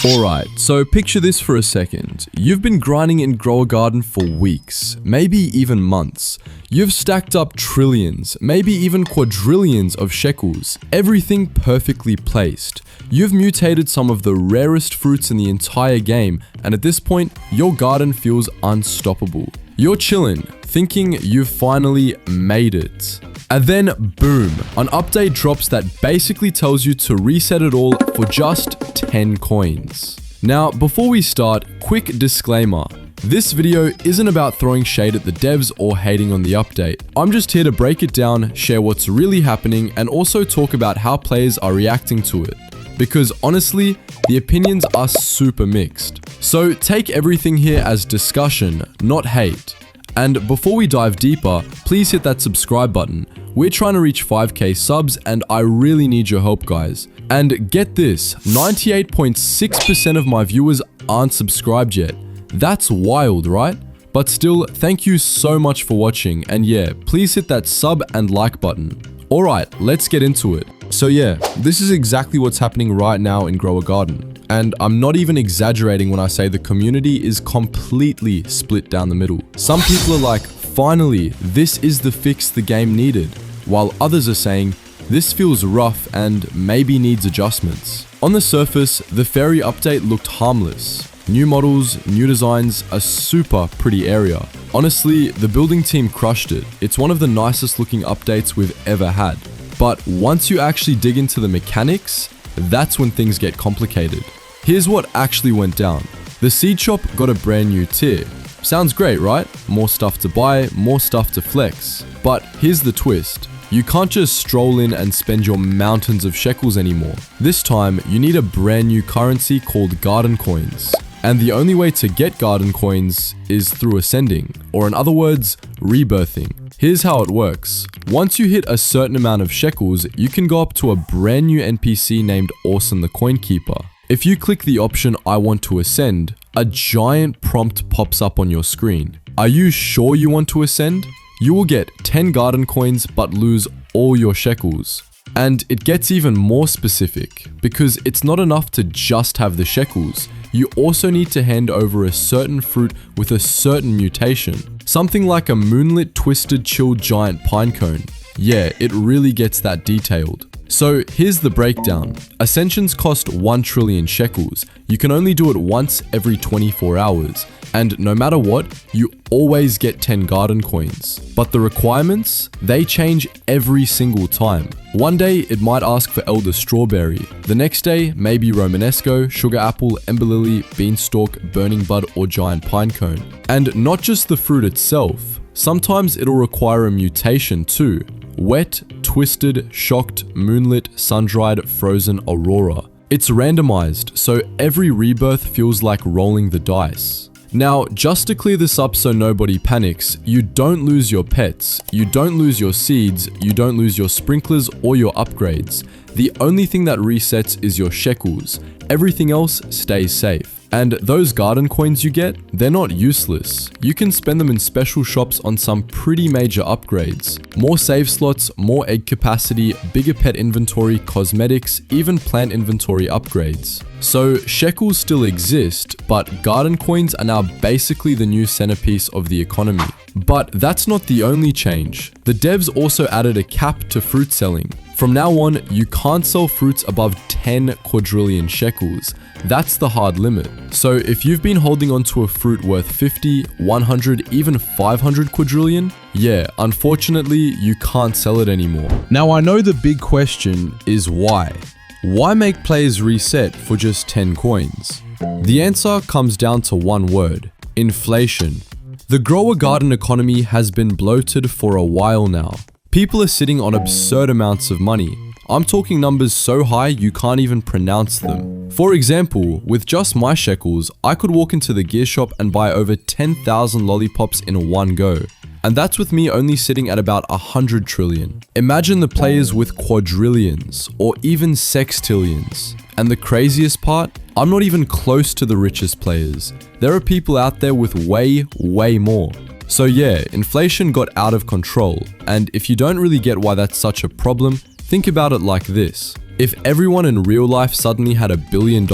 Alright, so picture this for a second. You've been grinding in Grow a Garden for weeks, maybe even months. You've stacked up trillions, maybe even quadrillions of shekels, everything perfectly placed. You've mutated some of the rarest fruits in the entire game, and at this point, your garden feels unstoppable. You're chillin', thinking you've finally made it. And then, boom, an update drops that basically tells you to reset it all for just 10 coins. Now, before we start, quick disclaimer. This video isn't about throwing shade at the devs or hating on the update. I'm just here to break it down, share what's really happening, and also talk about how players are reacting to it. Because honestly, the opinions are super mixed. So take everything here as discussion, not hate. And before we dive deeper, please hit that subscribe button. We're trying to reach 5k subs and I really need your help, guys. And get this, 98.6% of my viewers aren't subscribed yet. That's wild, right? But still, thank you so much for watching, and yeah, please hit that sub and like button. Alright, let's get into it. So yeah, this is exactly what's happening right now in Grow a Garden. And I'm not even exaggerating when I say the community is completely split down the middle. Some people are like, finally, this is the fix the game needed, while others are saying, this feels rough and maybe needs adjustments. On the surface, the fairy update looked harmless. New models, new designs, a super pretty area. Honestly, the building team crushed it. It's one of the nicest looking updates we've ever had. But once you actually dig into the mechanics, that's when things get complicated. Here's what actually went down. The seed shop got a brand new tier. Sounds great, right? More stuff to buy, more stuff to flex. But here's the twist. You can't just stroll in and spend your mountains of shekels anymore. This time, you need a brand new currency called garden coins. And the only way to get garden coins is through ascending, or in other words, rebirthing. Here's how it works. Once you hit a certain amount of shekels, you can go up to a brand new NPC named Orson the Coin Keeper. If you click the option I want to ascend, a giant prompt pops up on your screen. Are you sure you want to ascend? You will get 10 garden coins but lose all your shekels. And it gets even more specific, because it's not enough to just have the shekels. You also need to hand over a certain fruit with a certain mutation. Something like a moonlit twisted chilled giant pinecone. Yeah, it really gets that detailed. So here's the breakdown. Ascensions cost 1 trillion shekels. You can only do it once every 24 hours. And no matter what, you always get 10 garden coins. But the requirements, they change every single time. One day, it might ask for Elder Strawberry. The next day, maybe Romanesco, Sugar Apple, Ember Lily, Beanstalk, Burning Bud, or Giant Pinecone. And not just the fruit itself. Sometimes it'll require a mutation too. Wet, twisted, shocked, moonlit, sun-dried, frozen, aurora. It's randomized, so every rebirth feels like rolling the dice. Now, just to clear this up so nobody panics, you don't lose your pets, you don't lose your seeds, you don't lose your sprinklers or your upgrades. The only thing that resets is your shekels. Everything else stays safe. And those garden coins you get, they're not useless. You can spend them in special shops on some pretty major upgrades. More save slots, more egg capacity, bigger pet inventory, cosmetics, even plant inventory upgrades. So shekels still exist, but garden coins are now basically the new centerpiece of the economy. But that's not the only change. The devs also added a cap to fruit selling. From now on, you can't sell fruits above 10 quadrillion shekels. That's the hard limit. So if you've been holding onto a fruit worth 50, 100, even 500 quadrillion, yeah, unfortunately, you can't sell it anymore. Now I know the big question is why? Why make players reset for just 10 coins? The answer comes down to one word: inflation. The Grow a Garden economy has been bloated for a while now. People are sitting on absurd amounts of money. I'm talking numbers so high you can't even pronounce them. For example, with just my shekels, I could walk into the gear shop and buy over 10,000 lollipops in one go. And that's with me only sitting at about 100 trillion. Imagine the players with quadrillions, or even sextillions. And the craziest part, I'm not even close to the richest players. There are people out there with way more. So yeah, inflation got out of control, and if you don't really get why that's such a problem, think about it like this. If everyone in real life suddenly had $1 billion,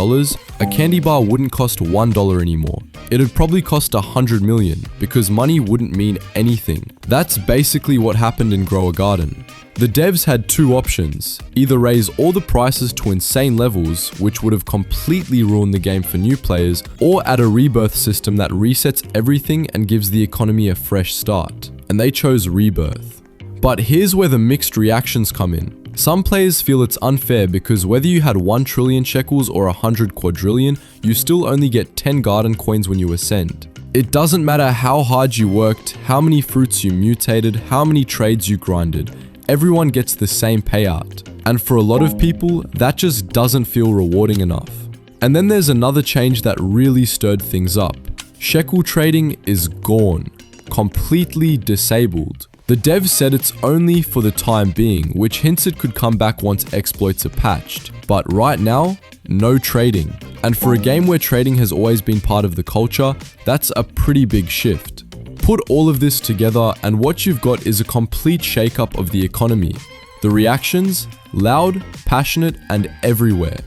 a candy bar wouldn't cost $1 anymore. It'd probably cost 100 million because money wouldn't mean anything. That's basically what happened in Grow a Garden. The devs had two options: either raise all the prices to insane levels, which would have completely ruined the game for new players, or add a rebirth system that resets everything and gives the economy a fresh start. And they chose rebirth. But here's where the mixed reactions come in. Some players feel it's unfair because whether you had 1 trillion shekels or 100 quadrillion, you still only get 10 garden coins when you ascend. It doesn't matter how hard you worked, how many fruits you mutated, how many trades you grinded, everyone gets the same payout. And for a lot of people, that just doesn't feel rewarding enough. And then there's another change that really stirred things up. Shekel trading is gone, completely disabled. The devs said it's only for the time being, which hints it could come back once exploits are patched. But right now, no trading. And for a game where trading has always been part of the culture, that's a pretty big shift. Put all of this together and what you've got is a complete shake-up of the economy. The reactions? Loud, passionate, and everywhere.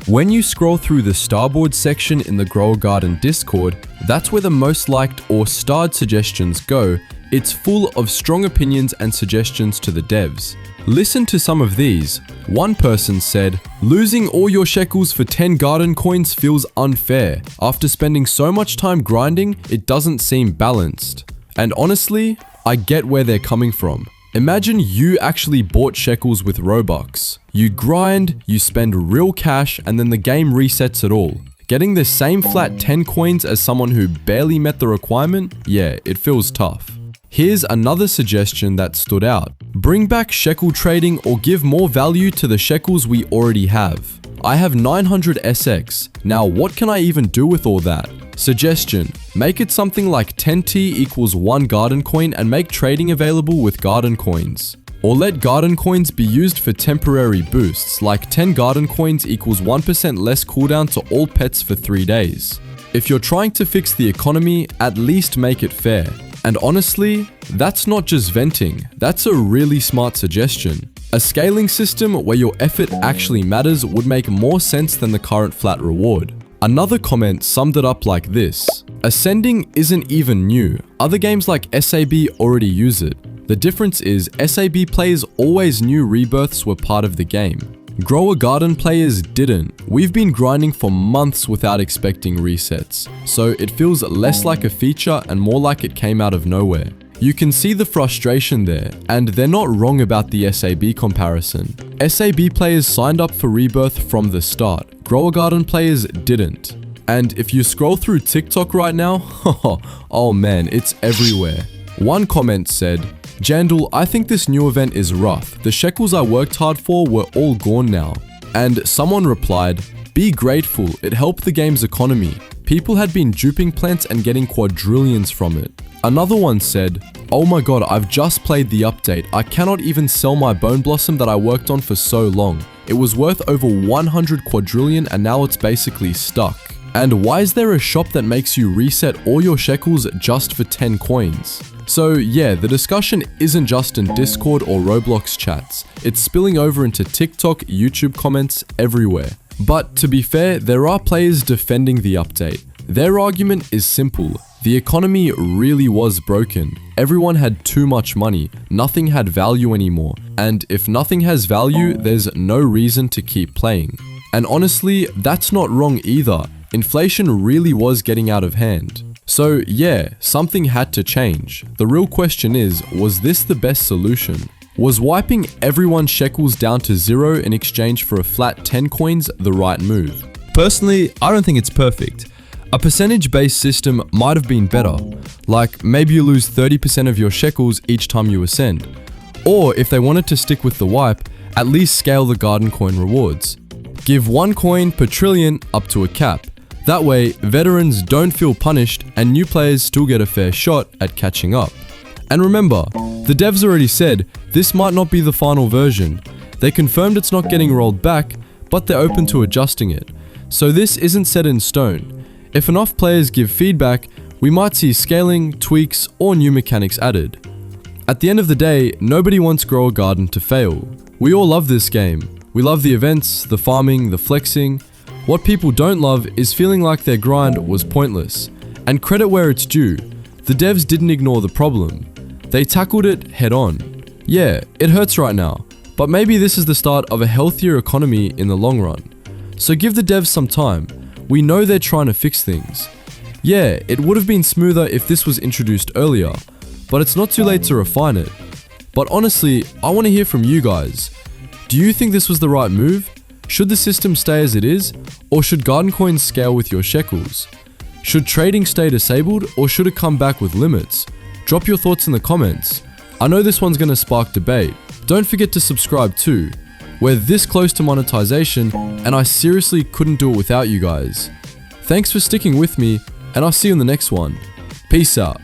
When you scroll through the starboard section in the Grow a Garden Discord, that's where the most liked or starred suggestions go. It's full of strong opinions and suggestions to the devs. Listen to some of these. One person said, "Losing all your shekels for 10 garden coins feels unfair. After spending so much time grinding, it doesn't seem balanced." And honestly, I get where they're coming from. Imagine you actually bought shekels with Robux. You grind, you spend real cash, and then the game resets it all. Getting the same flat 10 coins as someone who barely met the requirement? Yeah, it feels tough. Here's another suggestion that stood out. Bring back shekel trading or give more value to the shekels we already have. I have 900 SX. Now what can I even do with all that? Suggestion: make it something like 10T equals 1 garden coin and make trading available with garden coins. Or let garden coins be used for temporary boosts, like 10 garden coins equals 1% less cooldown to all pets for 3 days. If you're trying to fix the economy, at least make it fair. And honestly, that's not just venting, that's a really smart suggestion. A scaling system where your effort actually matters would make more sense than the current flat reward. Another comment summed it up like this: ascending isn't even new. Other games like SAB already use it. The difference is SAB players always knew rebirths were part of the game. Grow a Garden players didn't. We've been grinding for months without expecting resets, so it feels less like a feature and more like it came out of nowhere. You can see the frustration there, and they're not wrong about the SAB comparison. SAB players signed up for Rebirth from the start. Grow a Garden players didn't. And if you scroll through TikTok right now, oh man, it's everywhere. One comment said, "Jandal, I think this new event is rough. The shekels I worked hard for were all gone now." And someone replied, "Be grateful, it helped the game's economy. People had been duping plants and getting quadrillions from it." Another one said, "Oh my god, I've just played the update. I cannot even sell my bone blossom that I worked on for so long. It was worth over 100 quadrillion and now it's basically stuck. And why is there a shop that makes you reset all your shekels just for 10 coins? So yeah, the discussion isn't just in Discord or Roblox chats. It's spilling over into TikTok, YouTube comments, everywhere. But to be fair, there are players defending the update. Their argument is simple. The economy really was broken. Everyone had too much money. Nothing had value anymore. And if nothing has value, there's no reason to keep playing. And honestly, that's not wrong either. Inflation really was getting out of hand. So yeah, something had to change. The real question is, was this the best solution? Was wiping everyone's shekels down to 0 in exchange for a flat 10 coins the right move? Personally, I don't think it's perfect. A percentage-based system might have been better, like maybe you lose 30% of your shekels each time you ascend. Or if they wanted to stick with the wipe, at least scale the garden coin rewards. Give 1 coin per trillion up to a cap. That way, veterans don't feel punished and new players still get a fair shot at catching up. And remember, the devs already said this might not be the final version. They confirmed it's not getting rolled back, but they're open to adjusting it. So this isn't set in stone. If enough players give feedback, we might see scaling, tweaks, or new mechanics added. At the end of the day, nobody wants Grow a Garden to fail. We all love this game. We love the events, the farming, the flexing. What people don't love is feeling like their grind was pointless. And credit where it's due, the devs didn't ignore the problem. They tackled it head on. Yeah, it hurts right now, but maybe this is the start of a healthier economy in the long run. So give the devs some time. We know they're trying to fix things. Yeah, it would have been smoother if this was introduced earlier, but it's not too late to refine it. But honestly, I want to hear from you guys. Do you think this was the right move? Should the system stay as it is, or should garden coins scale with your shekels? Should trading stay disabled, or should it come back with limits? Drop your thoughts in the comments. I know this one's gonna spark debate. Don't forget to subscribe too. We're this close to monetization, and I seriously couldn't do it without you guys. Thanks for sticking with me, and I'll see you in the next one. Peace out.